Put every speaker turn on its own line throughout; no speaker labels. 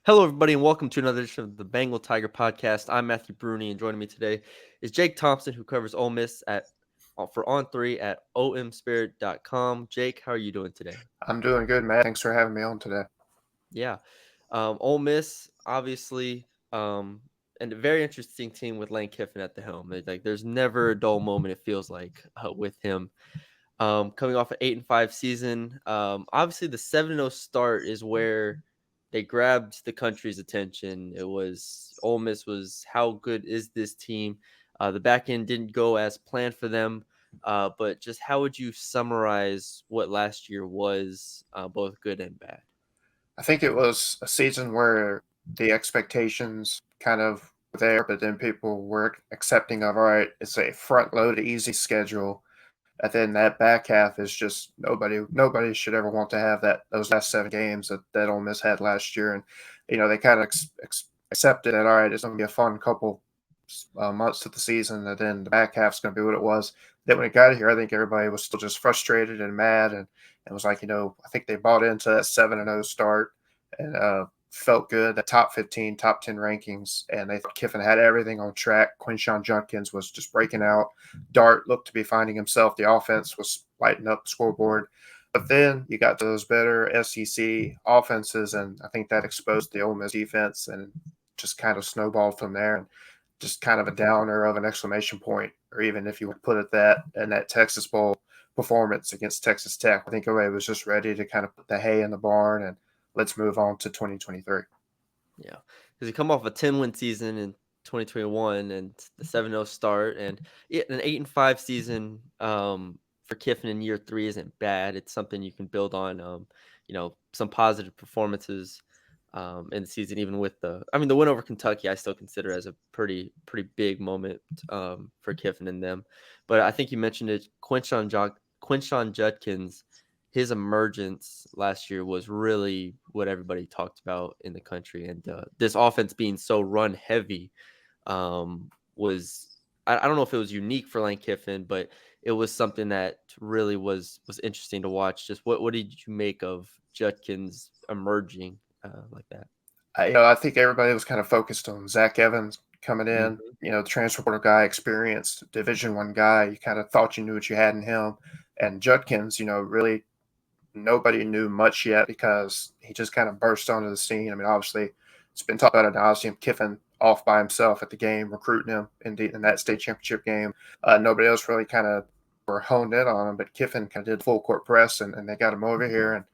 Hello, everybody, and welcome to another edition of the Bengal Tiger podcast. I'm Matthew Brune, and joining me today is Jake Thompson, who covers Ole Miss for On3 at omspirit.com. Jake, how are you doing today?
I'm doing good, Matt. Thanks for having me on today.
Yeah, Ole Miss, obviously, and a very interesting team with Lane Kiffin at the helm. There's never a dull moment. It feels like with him. Coming off an 8-5 season. Obviously, the 7-0 start is where they grabbed the country's attention. It was Ole Miss was how good is this team? The back end didn't go as planned for them, but just how would you summarize what last year was, both good and bad?
I think it was a season where the expectations kind of were there, but then people were accepting of, all right, it's a front loaded, easy schedule. And then that back half is just nobody should ever want to have those last 7 games that Ole Miss had last year. And, they kind of accepted that, all right, it's going to be a fun couple months of the season, and then the back half's going to be what it was. Then when it got here, I think everybody was still just frustrated and mad, and it was like, I think they bought into that 7-0 start and felt good. The top 15, top 10 rankings, and they thought Kiffin had everything on track. Quinshon Judkins was just breaking out. Dart looked to be finding himself. The offense was lighting up the scoreboard. But then you got those better SEC offenses, and I think that exposed the Ole Miss defense and just kind of snowballed from there. And just kind of a downer of an exclamation point, or even if you would put it that in that Texas Bowl performance against Texas Tech. I think everybody was just ready to kind of put the hay in the barn and let's move on to 2023.
Yeah, because you come off a 10-win season in 2021 and the 7-0 start, and an 8-5 season for Kiffin in year 3 isn't bad. It's something you can build on. Some positive performances in the season, even with the win over Kentucky, I still consider as a pretty big moment for Kiffin and them. But I think you mentioned it, Quinshon Judkins. His emergence last year was really what everybody talked about in the country, and this offense being so run heavy was I don't know if it was unique for Lane Kiffin, but it was something that really was interesting to watch. Just what did you make of Judkins emerging like that?
I think everybody was kind of focused on Zach Evans coming in.
Mhm.
The transfer portal guy, experienced Division I guy. You kind of thought you knew what you had in him, and Judkins, really nobody knew much yet because he just kind of burst onto the scene. Obviously, it's been talked about it now. I see him Kiffin off by himself at the game, recruiting him in that state championship game. Nobody else really kind of were honed in on him, but Kiffin kind of did full court press, and they got him over here. And,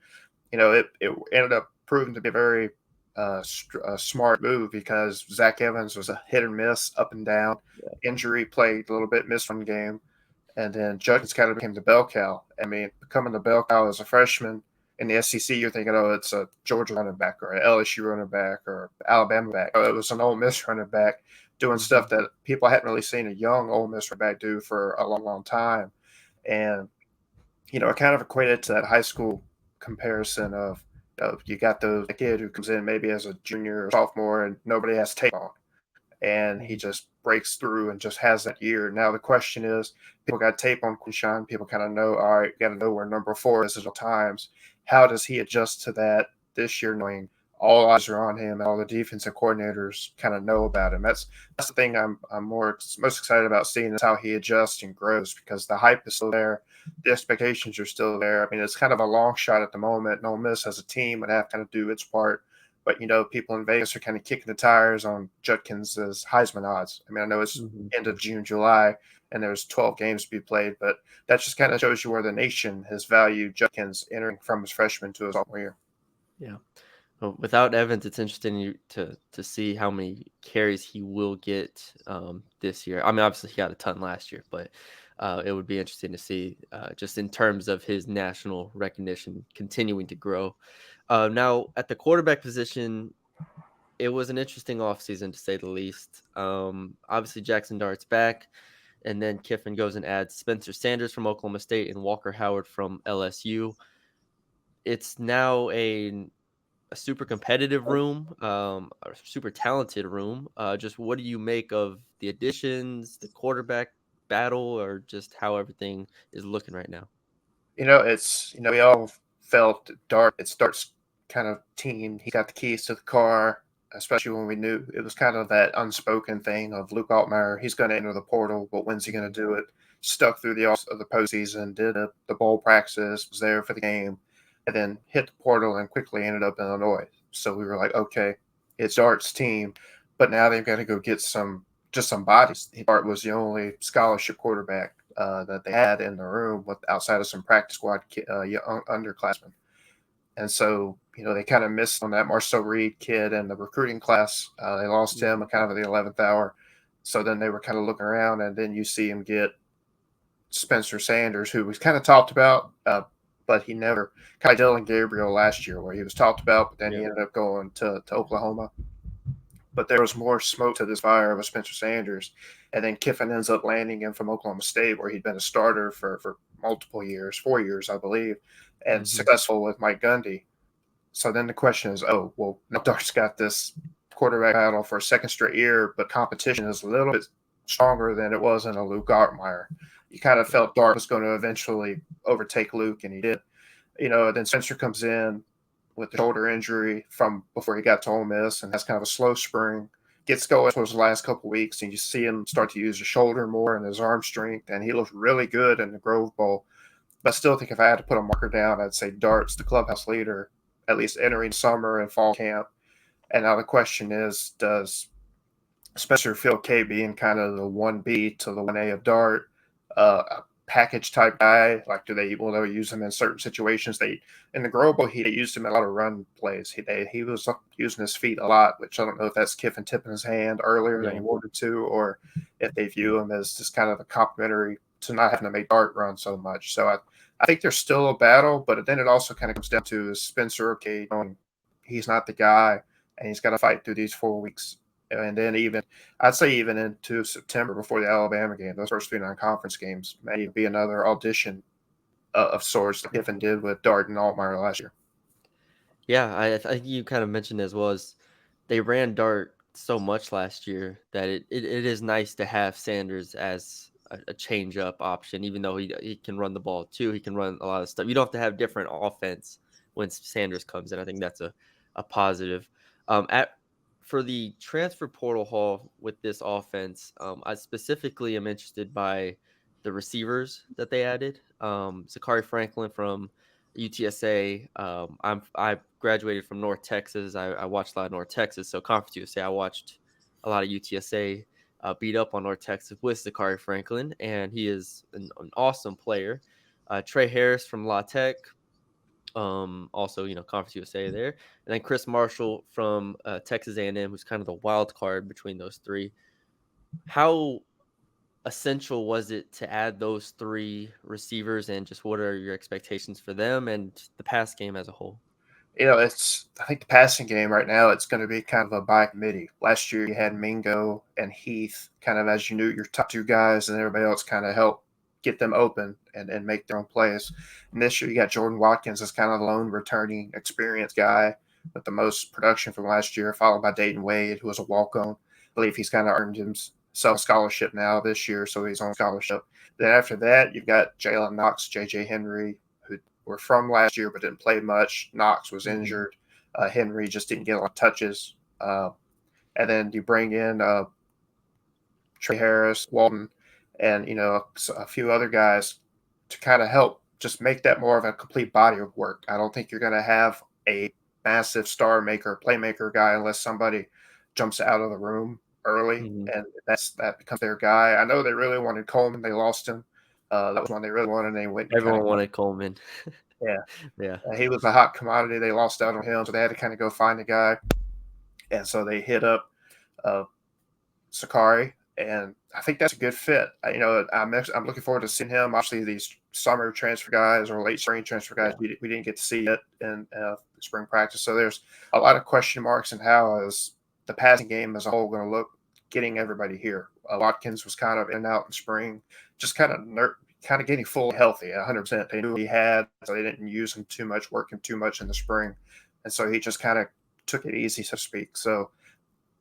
it ended up proving to be a very smart move because Zach Evans was a hit and miss, up and down.
Yeah.
Injury played a little bit, missed one game. And then Judkins kind of became the bell cow. Becoming the bell cow as a freshman in the SEC, you're thinking, oh, it's a Georgia running back or an LSU running back or Alabama back. Oh, it was an Ole Miss running back doing stuff
Mhm.
that people hadn't really seen a young Ole Miss running back do for a long, long time. And, it kind of equated to that high school comparison of, you got those kid who comes in maybe as a junior or sophomore and nobody has tape on, and he
Mhm.
just breaks through and just has that year. Now the question is, people got tape on Quinshon. People kind of know, all right, got to know where number 4 is at all times. How does he adjust to that this year, knowing all eyes are on him and all the defensive coordinators kind of know about him? That's the thing I'm most excited about seeing is how he adjusts and grows, because the hype is still there. The expectations are still there. It's kind of a long shot at the moment. And Ole Miss as a team would have to kind of do its part, but people in Vegas are kind of kicking the tires on Judkins' Heisman odds. I know it's
Mhm.
end of June, July, and there's 12 games to be played, but that just kind of shows you where the nation has valued Judkins entering from his freshman to his sophomore year.
Yeah. Well, without Evans, it's interesting to see how many carries he will get this year. Obviously he got a ton last year, but it would be interesting to see just in terms of his national recognition continuing to grow. Now, at the quarterback position, it was an interesting offseason to say the least. Obviously, Jackson Dart's back, and then Kiffin goes and adds Spencer Sanders from Oklahoma State and Walker Howard from LSU. It's now a super competitive room, a super talented room. Just what do you make of the additions, the quarterback battle, or just how everything is looking right now?
We all felt Dart's kind of team. He got the keys to the car, especially when we knew it was kind of that unspoken thing of Luke Altmaier. He's going to enter the portal, but when's he going to do it? Stuck through the postseason, did the bowl practice, was there for the game, and then hit the portal and quickly ended up in Illinois. So we were like, okay, it's Dart's team, but now they've got to go get some bodies. Dart was the only scholarship quarterback that they had in the room outside of some practice squad young underclassmen. And so, they kind of missed on that Marcel Reed kid in the recruiting class. They lost him kind of at the 11th hour. So then they were kind of looking around, and then you see him get Spencer Sanders, who was kind of talked about, but he never – kind of Dylan Gabriel last year where he was talked about, but then he ended up going to Oklahoma. But there was more smoke to this fire with Spencer Sanders. And then Kiffin ends up landing him from Oklahoma State, where he'd been a starter for multiple years, 4 years, I believe, and successful with Mike Gundy. So then the question is, now Dart's got this quarterback battle for a second straight year, but competition is a little bit stronger than it was in a Luke Altmaier. You kind of felt Dart was going to eventually overtake Luke, and he did. Then Spencer comes in with the shoulder injury from before he got to Ole Miss, and that's kind of a slow spring. Gets going towards the last couple of weeks, and you see him start to use his shoulder more and his arm strength, and he looked really good in the Grove Bowl. But I still think if I had to put a marker down, I'd say Dart's the clubhouse leader, at least entering summer and fall camp. And now the question is, does Spencer feel okay being kind of the 1B to the 1A of Dart, a package type guy? Like, will they use him in certain situations? In the Grove Bowl, he used him in a lot of run plays. He was using his feet a lot, which I don't know if that's Kiffin tipping his hand earlier than he wanted to, or if they view him as just kind of a complimentary to not having to make Dart run so much. So I think there's still a battle, but then it also kind of comes down to, is Spencer okay knowing he's not the guy and he's got to fight through these 4 weeks? And then I'd say even into September before the Alabama game, those first 3 non-conference games may be another audition of sorts that Kiffin did with Dart and Altmaier last year.
Yeah, I think you kind of mentioned as well as they ran Dart so much last year that it is nice to have Sanders as a change up option, even though he can run the ball too. He can run a lot of stuff. You don't have to have different offense when Sanders comes in. I think that's a positive. For the transfer portal haul with this offense, I specifically am interested by the receivers that they added. Zachary Franklin from UTSA. I graduated from North Texas. I watched a lot of North Texas, so Conference USA. I watched a lot of UTSA beat up on North Texas with Zachary Franklin, and he is an awesome player. Trey Harris from La Tech. Also, Conference USA there, and then Chris Marshall from Texas A&M, who's kind of the wild card between those three. How essential was it to add those 3 receivers, and just what are your expectations for them and the pass game as a whole?
I think the passing game right now, it's going to be kind of a by committee. Last year you had Mingo and Heath kind of, as you knew, your top 2 guys, and everybody else kind of helped get them open and make their own plays. And this year you got Jordan Watkins as kind of the lone returning experienced guy with the most production from last year, followed by Dayton Wade, who was a walk-on. I believe he's kind of earned himself a scholarship now this year, so he's on scholarship. Then after that, you've got Jalen Knox, J.J. Henry, who were from last year but didn't play much. Knox was injured. Henry just didn't get a lot of touches. And then you bring in Trey Harris, Walton, and a few other guys to kind of help just make that more of a complete body of work. I don't think you're going to have a massive star maker, playmaker guy unless somebody jumps out of the room early, and that becomes their guy. I know they really wanted Coleman. They lost him. That was one they really wanted, and they went.
Everyone wanted Coleman.
Yeah. He was a hot commodity. They lost out on him, so they had to kind of go find a guy. And so they hit up Sakari, and I think that's a good fit. I'm looking forward to seeing him. Obviously, these summer transfer guys or late spring transfer guys we didn't get to see yet in spring practice. So there's a lot of question marks in how is the passing game as a whole going to look getting everybody here. Watkins was kind of in and out in spring, just kind of getting fully healthy, 100%. They knew what he had, so they didn't use him too much, work him too much in the spring. And so he just kind of took it easy, so to speak. So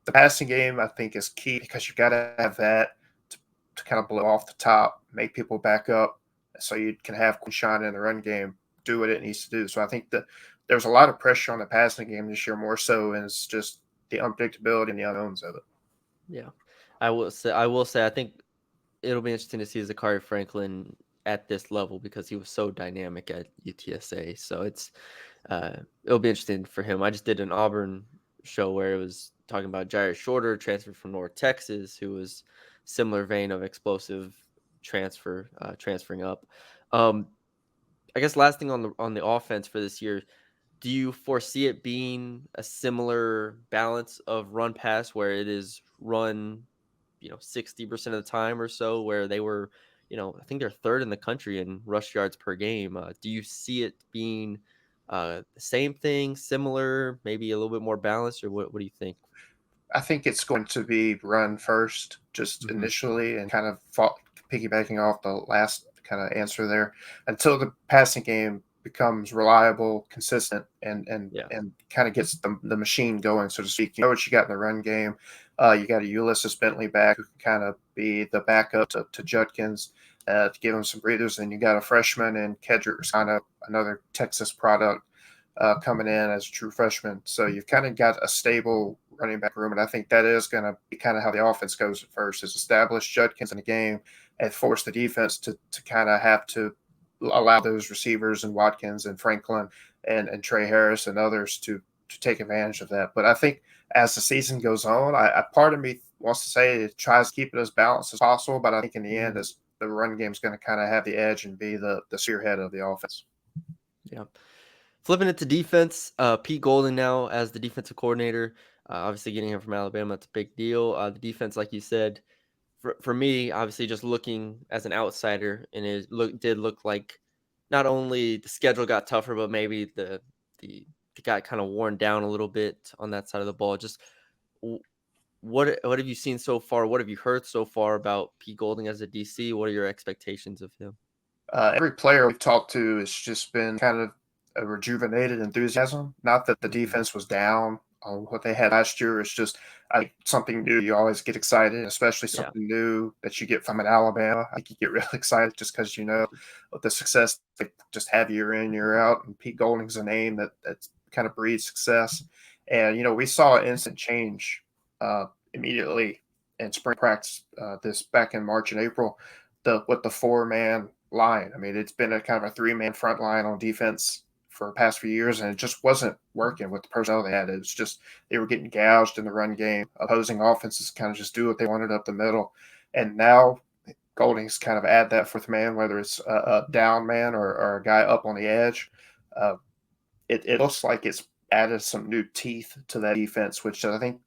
the passing game, I think, is key because you got to have that to kind of blow off the top, make people back up, so you can have Quinshon in the run game do what it needs to do. So I think the there's a lot of pressure on the passing game this year, more so, and it's just the unpredictability and the unknowns of it.
Yeah. I will say I think it'll be interesting to see Zachary Franklin at this level because he was so dynamic at UTSA. So it'll be interesting for him. I just did an Auburn show where it was talking about Jairus Shorter, transferred from North Texas, who was similar vein of explosive transferring up. Um, I guess last thing on the offense for this year, do you foresee it being a similar balance of run pass where it is run 60% of the time or so, where they were, I think they're third in the country in rush yards per game. Do you see it being the same thing, similar, maybe a little bit more balanced, or what do you think?
I think it's going to be run first, just
Hmm.
initially, and kind of piggybacking off the last kind of answer there, until the passing game becomes reliable, consistent,
Yeah.
and kind of gets the machine going, so to speak. You know what you got in the run game. You got a Ulysses Bentley back who can kind of be the backup to Judkins to give him some breathers. And you got a freshman in Kedrick Rosano, another Texas product coming in as a true freshman. So you've kind of got a stable running back room, and I think that is going to be kind of how the offense goes at first: is establish Judkins in the game and force the defense to kind of have to allow those receivers and Watkins and Franklin and Trey Harris and others to take advantage of that. But I think as the season goes on, I part of me wants to say it tries to keep it as balanced as possible, but I think in the end,
Hmm.
is the run game is going to kind of have the edge and be the spearhead of the offense.
Yeah. Flipping it to defense, Pete Golden now as the defensive coordinator. Obviously, getting him from Alabama, it's a big deal. The defense, like you said, for me, obviously, just looking as an outsider, and did look like not only the schedule got tougher, but maybe the it got kind of worn down a little bit on that side of the ball. Just w- what have you seen so far? What have you heard so far about Pete Golding as a DC? What are your expectations of him?
Every player we've talked to has just been kind of a rejuvenated enthusiasm. Not that the
Mhm.
defense was down on what they had last year. It's just something new. You always get excited, especially
Yeah.
something new that you get from an Alabama. I think you get really excited just because you know of the success they just have year in, year out. And Pete Golding's a name that kind of breeds success. And we saw an instant change immediately in spring practice this back in March and April. The 4-man line. I mean, it's been a kind of a 3-man front line on defense for the past few years, and it just wasn't working with the personnel they had. It was just they were getting gouged in the run game. Opposing offenses kind of just do what they wanted up the middle, and now Golding's kind of add that fourth man, whether it's a down man or a guy up on the edge. Uh, it looks like it's added some new teeth to that defense, which I think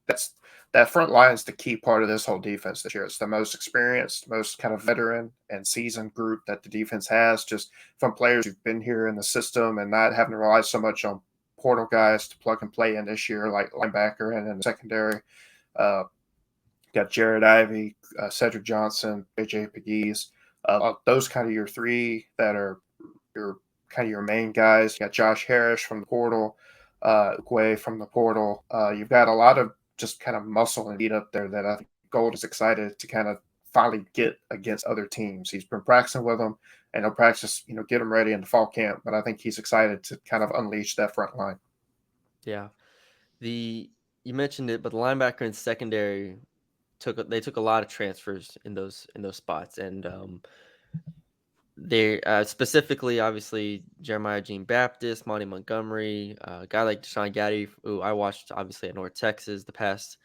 that front line is the key part of this whole defense this year. It's the most experienced, most kind of veteran and seasoned group that the defense has, just from players who've been here in the system and not having to rely so much on portal guys to plug and play in this year, like linebacker and in the secondary. Uh, got Jared Ivey, Cedric Johnson, AJ Pegues. Those kind of your three that are your kind of your main guys. You got Josh Harris from the portal, Quay from the portal. You've got a lot of just kind of muscle and beat up there that I think Gold is excited to kind of finally get against other teams. He's been practicing with them, and he'll practice, get them ready in the fall camp. But I think he's excited to kind of unleash that front line.
Yeah. The You mentioned it, but the linebacker and secondary took a lot of transfers in those spots, and they specifically, obviously, Jeremiah Jean Baptist, Monty Montgomery, a guy like Deshaun Gaddy, who I watched obviously at North Texas the past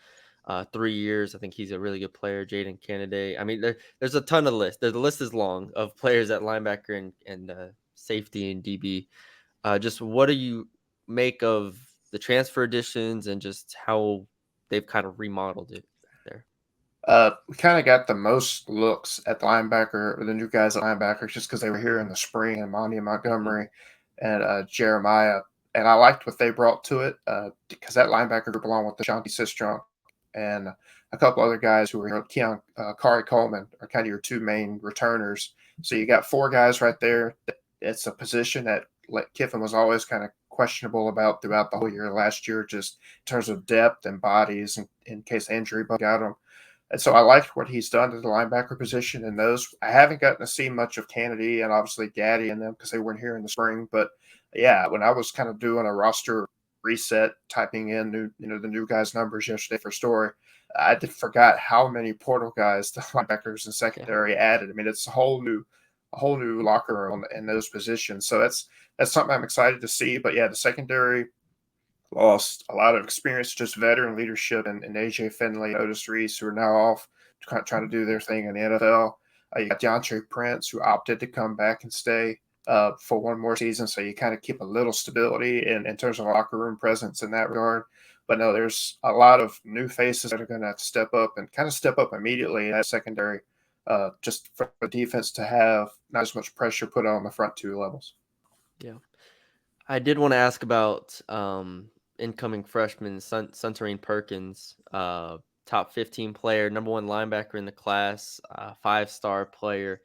3 years. I think he's a really good player. Jaden Kennedy. I mean, there's a ton of list. The list is long of players at linebacker and safety and DB. Just what do you make of the transfer additions and just how they've kind of remodeled it back there?
We kind of got the most looks at the linebacker, or the new guys at linebacker, just because they were here in the spring, and Monty
Mhm.
Montgomery and Jeremiah. And I liked what they brought to it because that linebacker group, along with the Shanti Sistrunk and a couple other guys who were here, Keon, Kari Coleman, are kind of your two main returners. So you got four guys right there. It's a position that Kiffin was always kind of questionable about throughout the whole year last year, just in terms of depth and bodies in case injury bug got them. And so I liked what he's done to the linebacker position. And those, I haven't gotten to see much of Kennedy and obviously Gaddy in them because they weren't here in the spring. But yeah, when I was kind of doing a roster reset, typing in the new guys' numbers yesterday for story, forgot how many portal guys the linebackers and
Yeah.
secondary added. I mean, it's a whole new locker room in those positions. So that's something I'm excited to see. But yeah, the secondary lost a lot of experience, just veteran leadership, and AJ Finley, Otis Reese, who are now off trying to do their thing in the NFL. You got DeAndre Prince, who opted to come back and stay for one more season. So you kind of keep a little stability in terms of locker room presence in that regard. But no, there's a lot of new faces that are going to have to step up and kind of step up immediately at secondary, just for the defense to have not as much pressure put on the front two levels.
Yeah. I did want to ask about incoming freshman Suntarine Perkins, top 15 player, number one linebacker in the class, 5-star player.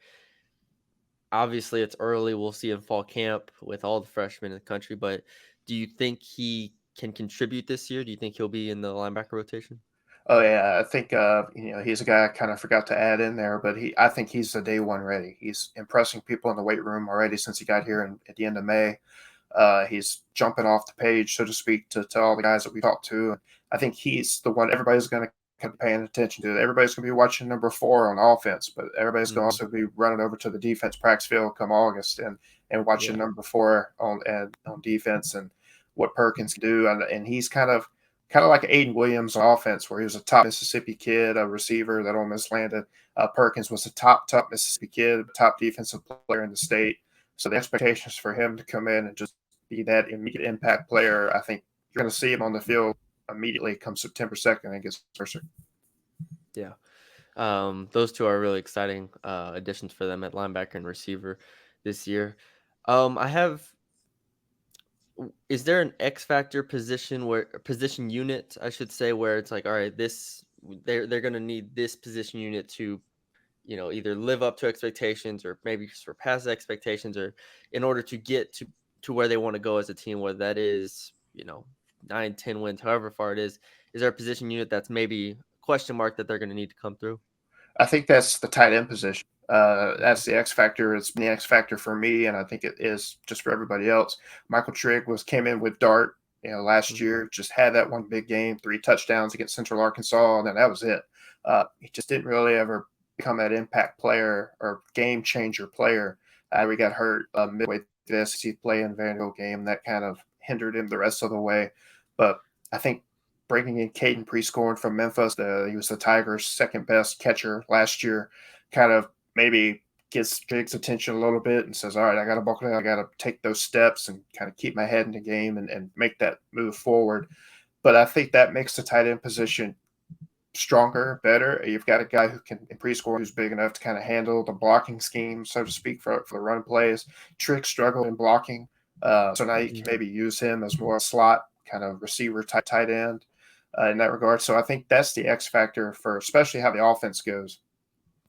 Obviously, it's early. We'll see in fall camp with all the freshmen in the country, but do you think he can contribute this year? Do you think he'll be in the linebacker rotation?
Oh yeah, I think he's a guy I kind of forgot to add in there, but I think he's the day one ready. He's impressing people in the weight room already since he got here at the end of May. He's jumping off the page, so to speak, to all the guys that we talked to. I think he's the one everybody's going to be paying attention to. Everybody's going to be watching number 4 on offense, but everybody's going to
Mhm.
also be running over to the defense practice field come August and watching
Yeah.
number 4 on defense and what Perkins can do. And he's kind of like Aiden Williams on offense, where he was a top Mississippi kid, a receiver that Ole Miss landed. Perkins was a top Mississippi kid, top defensive player in the state. So the expectations for him to come in and just be that immediate impact player, I think you're going to see him on the field immediately come September 2nd against Mercer.
Yeah. Those two are really exciting additions for them at linebacker and receiver this year. I have. Is there an X factor position unit, I should say, where it's like, all right, they're gonna need this position unit to, either live up to expectations or maybe surpass expectations, or in order to get to where they want to go as a team, whether that is, 9, 10 wins, however far it is. Is there a position unit that's maybe a question mark that they're gonna need to come through?
I think that's the tight end position.
Mhm.
That's the X factor. It's been the X factor for me, and I think it is just for everybody else. Michael Trigg came in with Dart, last
Mhm.
year. Just had that one big game, 3 touchdowns against Central Arkansas, and then that was it. He just didn't really ever become that impact player or game changer player. We got hurt midway through the SEC play in Vanderbilt game. That kind of hindered him the rest of the way. But I think bringing in Caden Prescorn from Memphis. He was the Tigers' second best catcher last year. Kind of maybe gets Jake's attention a little bit and says, "All right, I got to buckle down. I got to take those steps and kind of keep my head in the game and make that move forward." But I think that makes the tight end position stronger, better. You've got a guy who can Prescore who's big enough to kind of handle the blocking scheme, so to speak, for the run plays. Trick struggled in blocking, so now you can
Mhm.
maybe use him as more a slot kind of receiver type tight end in that regard. So I think that's the X factor for especially how the offense goes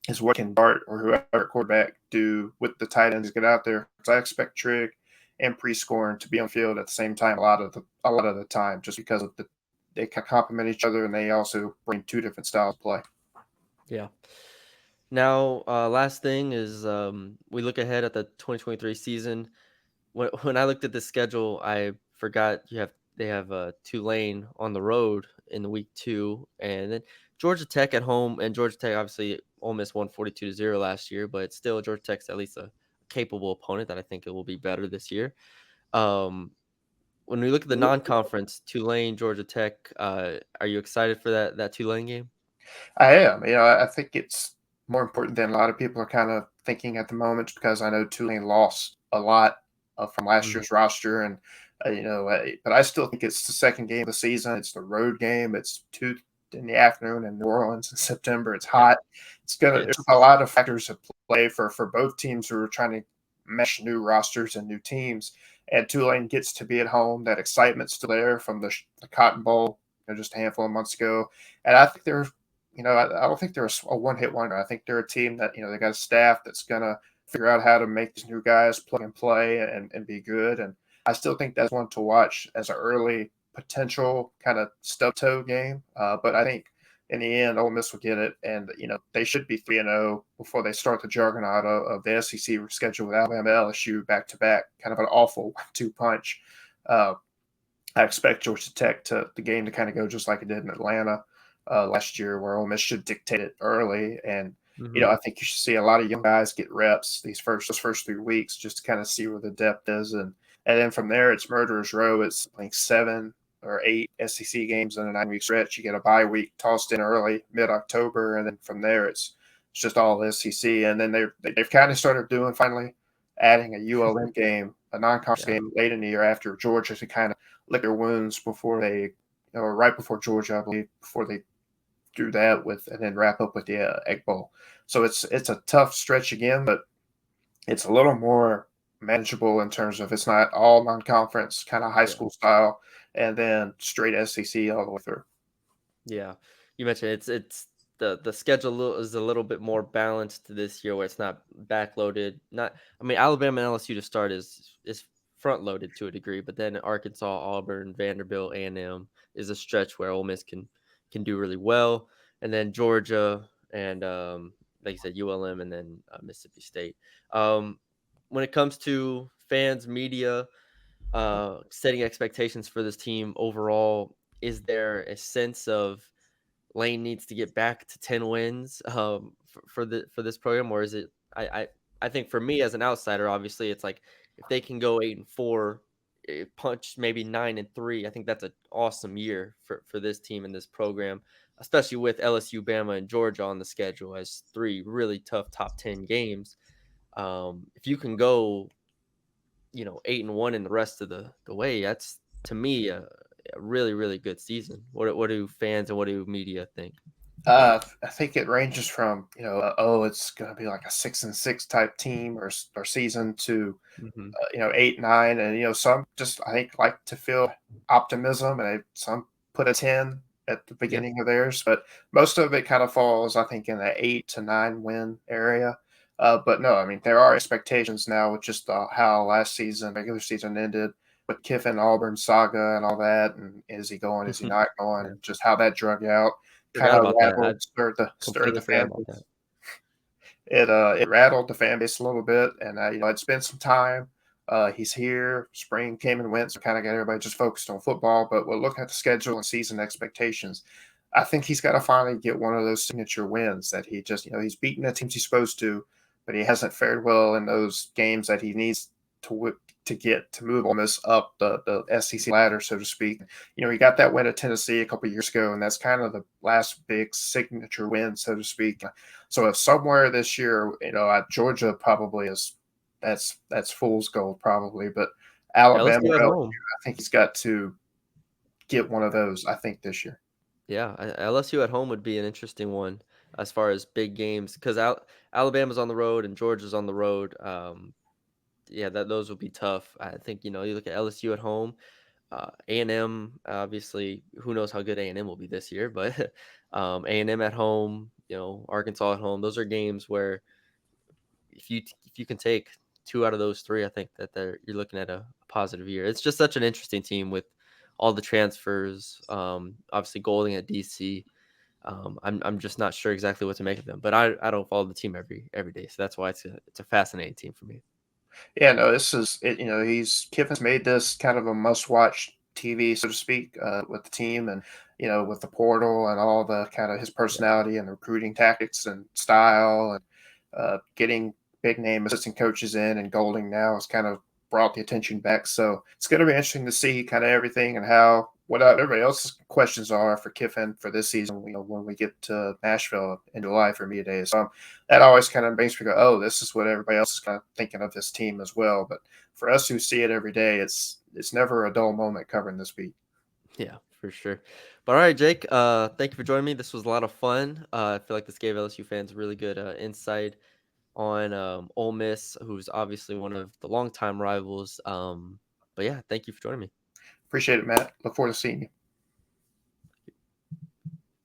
is what can Dart or whoever quarterback do with the tight ends get out there. Because I expect Trig and Prescoring to be on field at the same time a lot of the time, just because of they can complement each other and they also bring two different styles of play.
Yeah. Now, last thing is, we look ahead at the 2023 season. When I looked at the schedule, I forgot they have Tulane on the road in the week 2, and then Georgia Tech at home. And Georgia Tech, obviously, Ole Miss won 42-0 last year, but still Georgia Tech's at least a capable opponent that I think it will be better this year. Um, when we look at the non-conference, Tulane, Georgia Tech, are you excited for that Tulane game?
I am. I think it's more important than a lot of people are kind of thinking at the moment because I know Tulane lost a lot from last
Mhm.
year's roster, and but I still think it's the second game of the season. It's the road game. It's 2 in the afternoon in New Orleans in September. It's
Yeah,
hot. There's
yes.
a lot of factors at play for both teams who are trying to mesh new rosters and new teams. And Tulane gets to be at home. That excitement's still there from the Cotton Bowl, just a handful of months ago. And I think I don't think they're a one-hit wonder. I think they're a team that they got a staff that's gonna figure out how to make these new guys plug and play and be good. And I still think that's one to watch as an early potential kind of stub toe game. But I think in the end, Ole Miss will get it, and they should be 3-0 before they start the juggernaut of the SEC schedule with Alabama, LSU back to back. Kind of an awful 1-2 punch. Uh, I expect Georgia Tech the game to kind of go just like it did in Atlanta last year, where Ole Miss should dictate it early. And
Mm-hmm.
I think you should see a lot of young guys get reps those first 3 weeks just to kind of see where the depth is, and then from there it's murderer's row. It's like 7 or 8 SEC games in a 9-week stretch. You get a bye week tossed in early, mid-October, and then from there it's just all SEC. And then they've kind of started doing finally adding a ULM game, a non-conference
Yeah.
game late in the year after Georgia to kind of lick their wounds before or right before Georgia, I believe, before they do that and then wrap up with the Egg Bowl. So it's a tough stretch again, but it's a little more manageable in terms of it's not all non-conference, kind of high
Yeah.
school style, and then straight SEC all the way through.
Yeah, you mentioned it's the schedule is a little bit more balanced this year, where it's not backloaded. Not, I mean, Alabama and LSU to start is front loaded to a degree, but then Arkansas, Auburn, Vanderbilt, A&M is a stretch where Ole Miss can do really well, and then Georgia and like you said, ULM, and then Mississippi State. Um, when it comes to fans, media, setting expectations for this team overall, is there a sense of Lane needs to get back to 10 wins for this program, or is it? I think for me as an outsider, obviously, it's like if they can go 8-4, punch maybe 9-3. I think that's an awesome year for this team and this program, especially with LSU, Bama, and Georgia on the schedule as three really tough top 10 games. If you can go 8-1 in the rest of the way, that's to me a really, really good season. What do fans and what do media think?
I think it ranges from oh, it's going to be like a 6-6 type team or season to
Hmm.
8-9, and some just I think like to feel optimism, and some put a 10 at the
Yeah,
beginning of theirs, but most of it kind of falls, I think, in the 8 to 9 win area. But no, I mean there are expectations now with just how last season, regular season ended with Kiffin Auburn saga and all that, and is he going, is he not going,
yeah.
and just how that drug out kind
Forgot
of
about that. I
stirred
completely
the
forgot
fan
about
base.
that.
It rattled the fan base a little bit, and it's been some time. He's here. Spring came and went, so kind of got everybody just focused on football. But we're looking at the schedule and season expectations. I think he's got to finally get one of those signature wins that he just he's beaten the teams he's supposed to, but he hasn't fared well in those games that he needs to get to move Ole Miss up the SEC ladder, so to speak. He got that win at Tennessee a couple of years ago, and that's kind of the last big signature win, so to speak. So if somewhere this year, at Georgia probably is that's fool's gold probably, but Alabama
LSU
or
at
LSU,
home.
I think he's got to get one of those. I think this year.
Yeah, LSU at home would be an interesting one as far as big games because Alabama's on the road and Georgia's on the road. Yeah, those will be tough. I think you look at LSU at home, A&M. Obviously, who knows how good A&M will be this year, but A&M at home, Arkansas at home. Those are games where if you can take two out of those three, I think that you're looking at a positive year. It's just such an interesting team with all the transfers. Obviously, Golding at DC. I'm just not sure exactly what to make of them, but I don't follow the team every day, so that's why it's a fascinating team for me.
Yeah, no, this is it. He's Kiffin's made this kind of a must-watch TV, so to speak, with the team, and with the portal and all the kind of his
Yeah,
personality and recruiting tactics and style, and getting big name assistant coaches in, and Golding now has kind of brought the attention back. So it's going to be interesting to see kind of everything and how what everybody else's questions are for Kiffin for this season. When we get to Nashville in July for media days. So that always kind of makes me go, oh, this is what everybody else is kind of thinking of this team as well. But for us who see it every day, it's never a dull moment covering this beat.
yeah, for sure. But all right, Jake, thank you for joining me. This was a lot of fun. I feel like this gave LSU fans really good insight on Ole Miss, who's obviously one of the longtime rivals. But yeah, thank you for joining me.
Appreciate it, Matt. Look forward to seeing you.